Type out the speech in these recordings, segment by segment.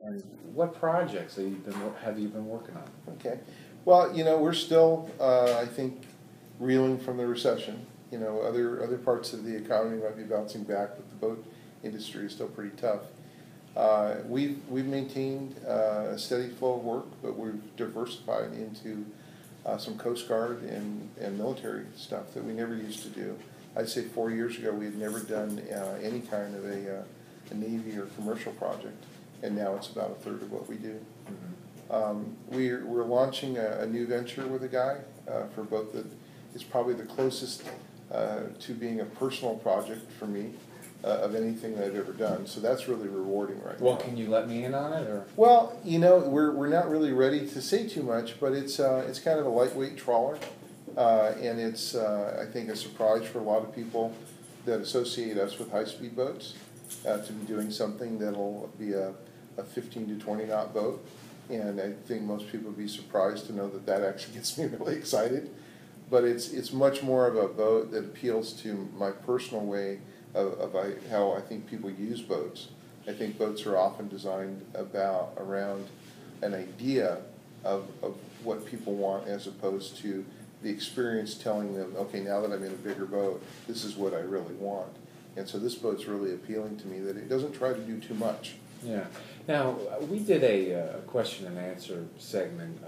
and what projects have you been working on? Okay. Well, we're still, I think, reeling from the recession. Other parts of the economy might be bouncing back, but the boat industry is still pretty tough. We've maintained a steady flow of work, but we've diversified into some Coast Guard and military stuff that we never used to do. I'd say 4 years ago we had never done any kind of a Navy or commercial project, and now it's about a third of what we do. We're launching a new venture with a guy for both. It's probably the closest to being a personal project for me of anything that I've ever done. So that's really rewarding right now. Well, can you let me in on it, or? Well, we're not really ready to say too much, but it's kind of a lightweight trawler, and it's I think a surprise for a lot of people that associate us with high-speed boats to be doing something that'll be a 15 to 20 knot boat. And I think most people would be surprised to know that actually gets me really excited. But it's much more of a boat that appeals to my personal way of how I think people use boats. I think boats are often designed around an idea of what people want, as opposed to the experience telling them, okay, now that I'm in a bigger boat, this is what I really want. And so this boat's really appealing to me, that it doesn't try to do too much. Yeah. Now, we did a question and answer segment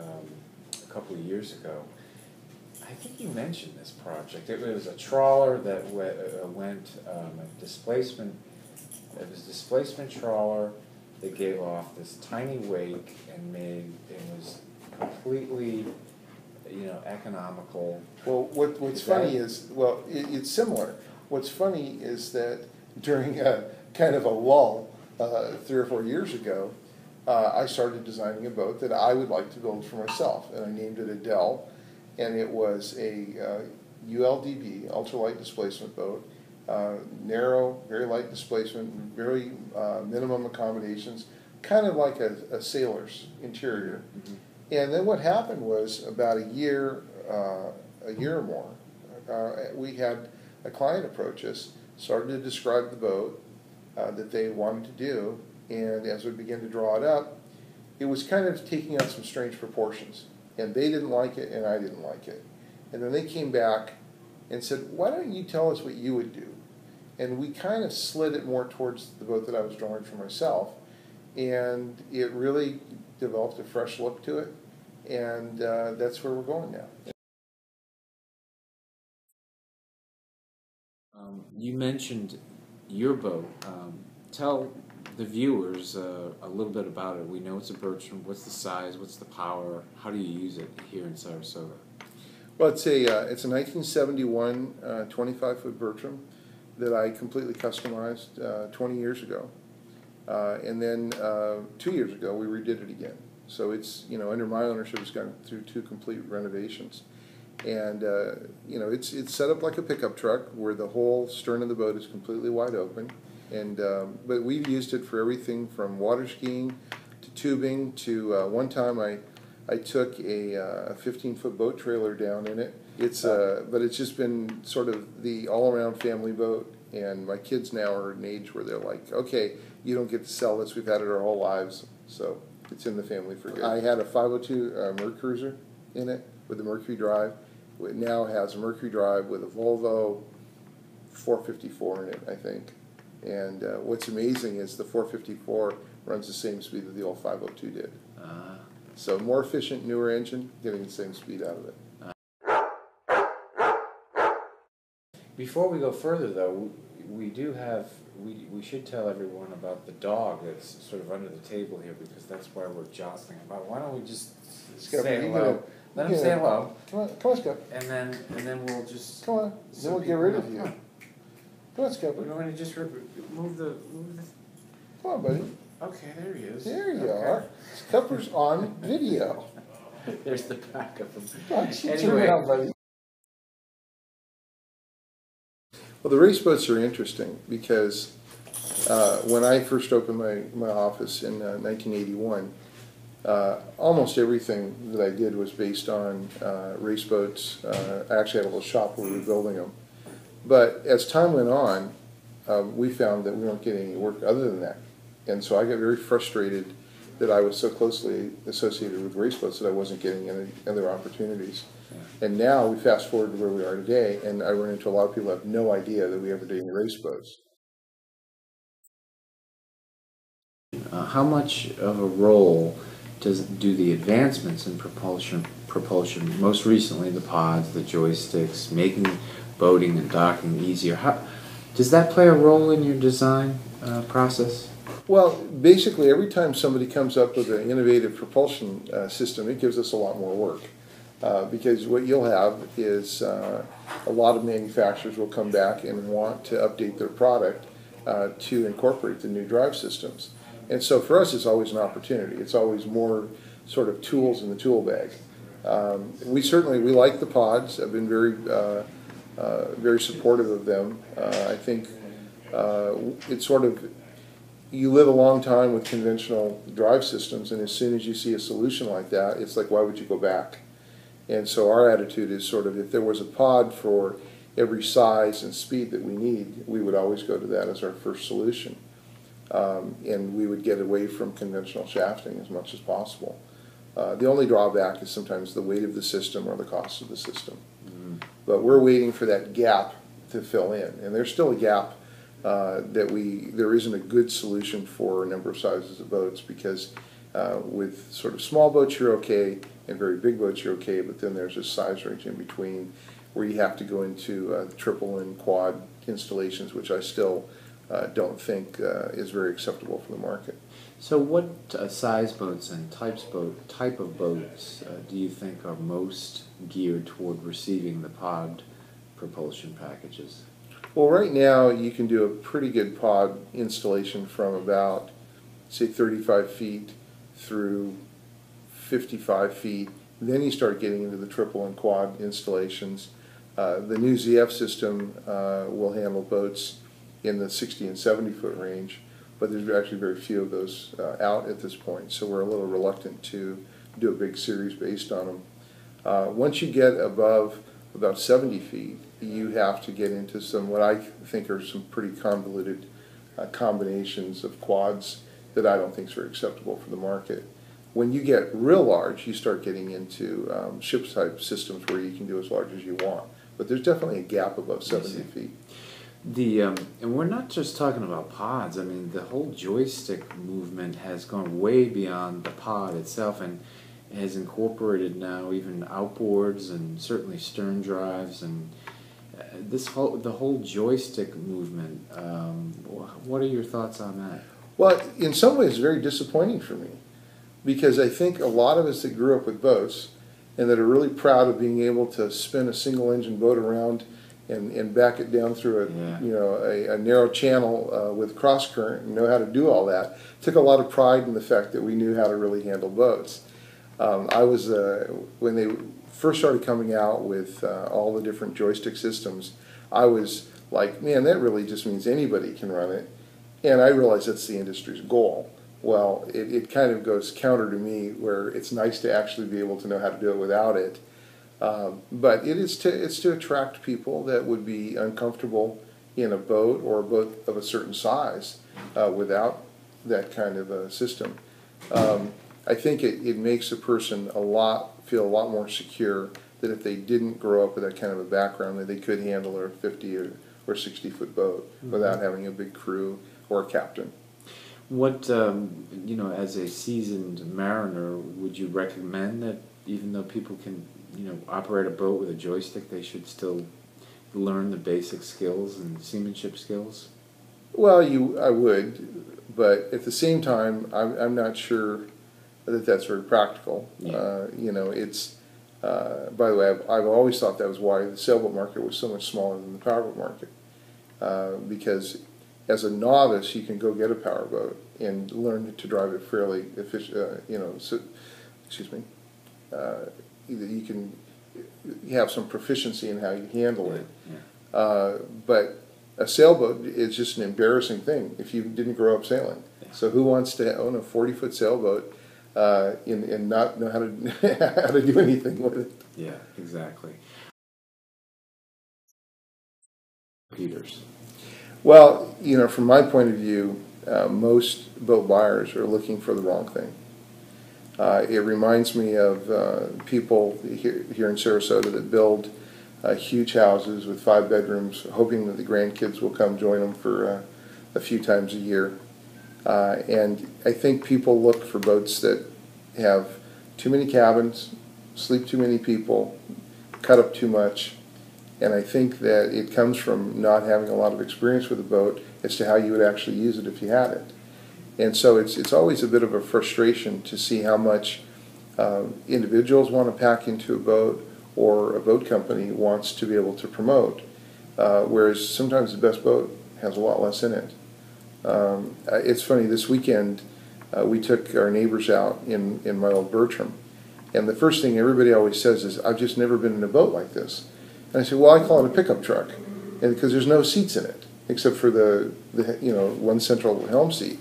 a couple of years ago. I think you mentioned this project. It was a trawler that went a displacement. It was a displacement trawler that gave off this tiny wake and it was completely, economical. Well, what's funny is, it's similar. What's funny is that during a kind of a lull 3 or 4 years ago, I started designing a boat that I would like to build for myself, and I named it Adele, and it was a ULDB, ultralight displacement boat, narrow, very light displacement, very minimum accommodations, kind of like a sailor's interior. Mm-hmm. And then what happened was, about a year or more, we had a client approach us, started to describe the boat that they wanted to do, and as we began to draw it up, it was kind of taking on some strange proportions, and they didn't like it and I didn't like it. And then they came back and said, why don't you tell us what you would do? And we kind of slid it more towards the boat that I was drawing for myself, and it really developed a fresh look to it, and that's where we're going now. You mentioned your boat. Tell the viewers a little bit about it. We know it's a Bertram. What's the size? What's the power? How do you use it here in Sarasota? Well, it's a 1971 25-foot Bertram that I completely customized 20 years ago, and then 2 years ago we redid it again. So it's under my ownership, it's gone through 2 complete renovations. And it's set up like a pickup truck, where the whole stern of the boat is completely wide open. And but we've used it for everything from water skiing to tubing to one time I took a 15-foot boat trailer down in it. But it's just been sort of the all-around family boat. And my kids now are at an age where they're like, okay, you don't get to sell this. We've had it our whole lives, so it's in the family for good. I had a 502 Mercruiser in it with a Mercury drive. It now has a Mercury drive with a Volvo 454 in it, I think. And what's amazing is the 454 runs the same speed that the old 502 did. So more efficient, newer engine, getting the same speed out of it. Before we go further, though, we should tell everyone about the dog that's sort of under the table here, because that's why we're jostling about. Why don't we just say hello? Let him say hello. Come on, Scott. And then we'll just... Come on, then we'll get rid of you. Come on, Scott. We're going to just move the... Come on, buddy. Okay, there he is. There you are. Scupper's on video. There's the back of him. Anyway. Around, buddy. Well, the race boats are interesting because when I first opened my office in 1981, almost everything that I did was based on race boats. I actually had a little shop where we were building them. But as time went on, we found that we weren't getting any work other than that. And so I got very frustrated that I was so closely associated with race boats that I wasn't getting any other opportunities. Yeah. And now we fast forward to where we are today, and I run into a lot of people who have no idea that we ever did any race boats. How much of a role do the advancements in propulsion, most recently the pods, the joysticks, making boating and docking easier, does that play a role in your design process? Well, basically, every time somebody comes up with an innovative propulsion system, it gives us a lot more work. Because what you'll have is a lot of manufacturers will come back and want to update their product to incorporate the new drive systems. And so for us, it's always an opportunity. It's always more sort of tools in the tool bag. We like the pods. I've been very supportive of them. I think it's sort of, you live a long time with conventional drive systems, and as soon as you see a solution like that, it's like, why would you go back? And so our attitude is sort of, if there was a pod for every size and speed that we need, we would always go to that as our first solution. And we would get away from conventional shafting as much as possible. The only drawback is sometimes the weight of the system or the cost of the system. Mm-hmm. But we're waiting for that gap to fill in. And there's still a gap there isn't a good solution for a number of sizes of boats, because with sort of small boats you're okay, and very big boats you're okay, but then there's a size range in between where you have to go into triple and quad installations, which I still don't think is very acceptable for the market. So what size boats and type of boats do you think are most geared toward receiving the pod propulsion packages? Well, right now you can do a pretty good pod installation from about, say, 35 feet through 55 feet. Then you start getting into the triple and quad installations. The new ZF system will handle boats in the 60 and 70 foot range, but there's actually very few of those out at this point, so we're a little reluctant to do a big series based on them. Once you get above about 70 feet, you have to get into some, what I think are some pretty convoluted combinations of quads that I don't think is very acceptable for the market. When you get real large, you start getting into ship-type systems where you can do as large as you want. But there's definitely a gap above 70 feet. And we're not just talking about pods. I mean, the whole joystick movement has gone way beyond the pod itself, and has incorporated now even outboards and certainly stern drives, and the whole joystick movement. What are your thoughts on that? Well, in some ways, it's very disappointing for me, because I think a lot of us that grew up with boats and that are really proud of being able to spin a single engine boat around and back it down through a narrow channel with cross current and know how to do all that, took a lot of pride in the fact that we knew how to really handle boats. When they first started coming out with all the different joystick systems, I was like, man, that really just means anybody can run it. And I realized that's the industry's goal. Well, it kind of goes counter to me, where it's nice to actually be able to know how to do it without it. But it's to attract people that would be uncomfortable in a boat, or a boat of a certain size, without that kind of a system. I think it makes a person feel a lot more secure that if they didn't grow up with that kind of a background, that they could handle a 50 or 60 foot boat without having a big crew or a captain. What, as a seasoned mariner, would you recommend that even though people can, operate a boat with a joystick, they should still learn the basic skills and seamanship skills? Well, I would, but at the same time, I'm not sure that that's very practical. Yeah. By the way, I've always thought that was why the sailboat market was so much smaller than the powerboat market, because as a novice, you can go get a powerboat and learn to drive it fairly efficient. You have some proficiency in how you handle it. Yeah. But a sailboat is just an embarrassing thing if you didn't grow up sailing. Yeah. So who wants to own a 40-foot sailboat and not know how to do anything with it? Yeah, exactly. Peters. Well, from my point of view, most boat buyers are looking for the wrong thing. It reminds me of people here in Sarasota that build huge houses with 5 bedrooms, hoping that the grandkids will come join them for a few times a year. And I think people look for boats that have too many cabins, sleep too many people, cut up too much, and I think that it comes from not having a lot of experience with a boat as to how you would actually use it if you had it. And so it's always a bit of a frustration to see how much individuals want to pack into a boat or a boat company wants to be able to promote, whereas sometimes the best boat has a lot less in it. It's funny, this weekend we took our neighbors out in my old Bertram, and the first thing everybody always says is, "I've just never been in a boat like this." And I said, "Well, I call it a pickup truck, and because there's no seats in it except for the one central helm seat."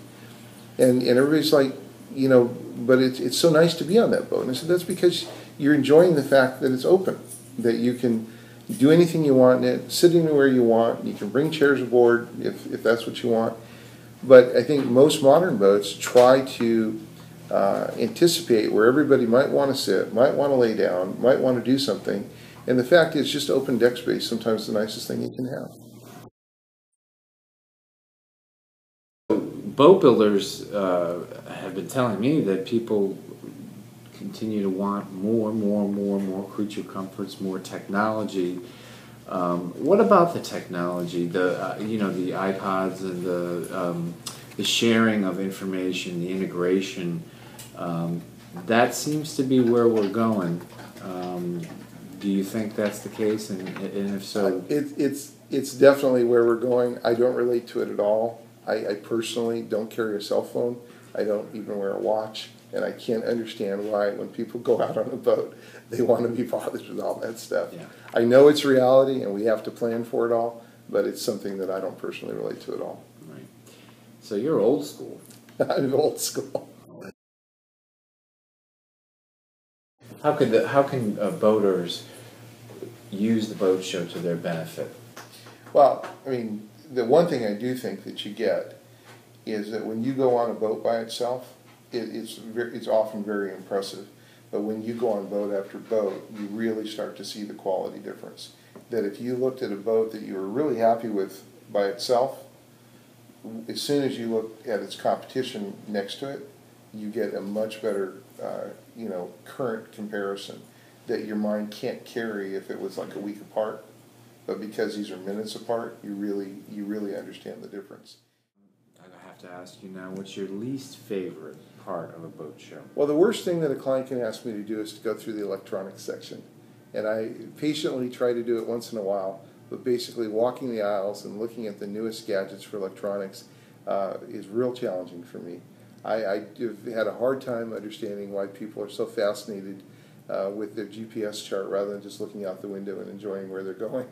And everybody's like, but it's so nice to be on that boat. And I said, that's because you're enjoying the fact that it's open, that you can do anything you want in it, sit anywhere you want, you can bring chairs aboard if that's what you want. But I think most modern boats try to anticipate where everybody might want to sit, might want to lay down, might want to do something. And the fact is, just open deck space sometimes the nicest thing you can have. Boat builders have been telling me that people continue to want more creature comforts, more technology. What about the technology? The the iPods and the sharing of information, the integration. That seems to be where we're going. Do you think that's the case? And if so, it's definitely where we're going. I don't relate to it at all. I personally don't carry a cell phone. I don't even wear a watch, and I can't understand why when people go out on a boat, they want to be bothered with all that stuff. Yeah. I know it's reality, and we have to plan for it all, but it's something that I don't personally relate to at all. Right. So you're old school. I'm old school. How can boaters use the boat show to their benefit? Well, I mean, the one thing I do think that you get is that when you go on a boat by itself, it's often very impressive. But when you go on boat after boat, you really start to see the quality difference. That if you looked at a boat that you were really happy with by itself, as soon as you look at its competition next to it, you get a much better, current comparison that your mind can't carry if it was like a week apart. But because these are minutes apart, you really understand the difference. I have to ask you now, what's your least favorite part of a boat show? Well, the worst thing that a client can ask me to do is to go through the electronics section. And I patiently try to do it once in a while, but basically walking the aisles and looking at the newest gadgets for electronics is real challenging for me. I've had a hard time understanding why people are so fascinated with their GPS chart rather than just looking out the window and enjoying where they're going.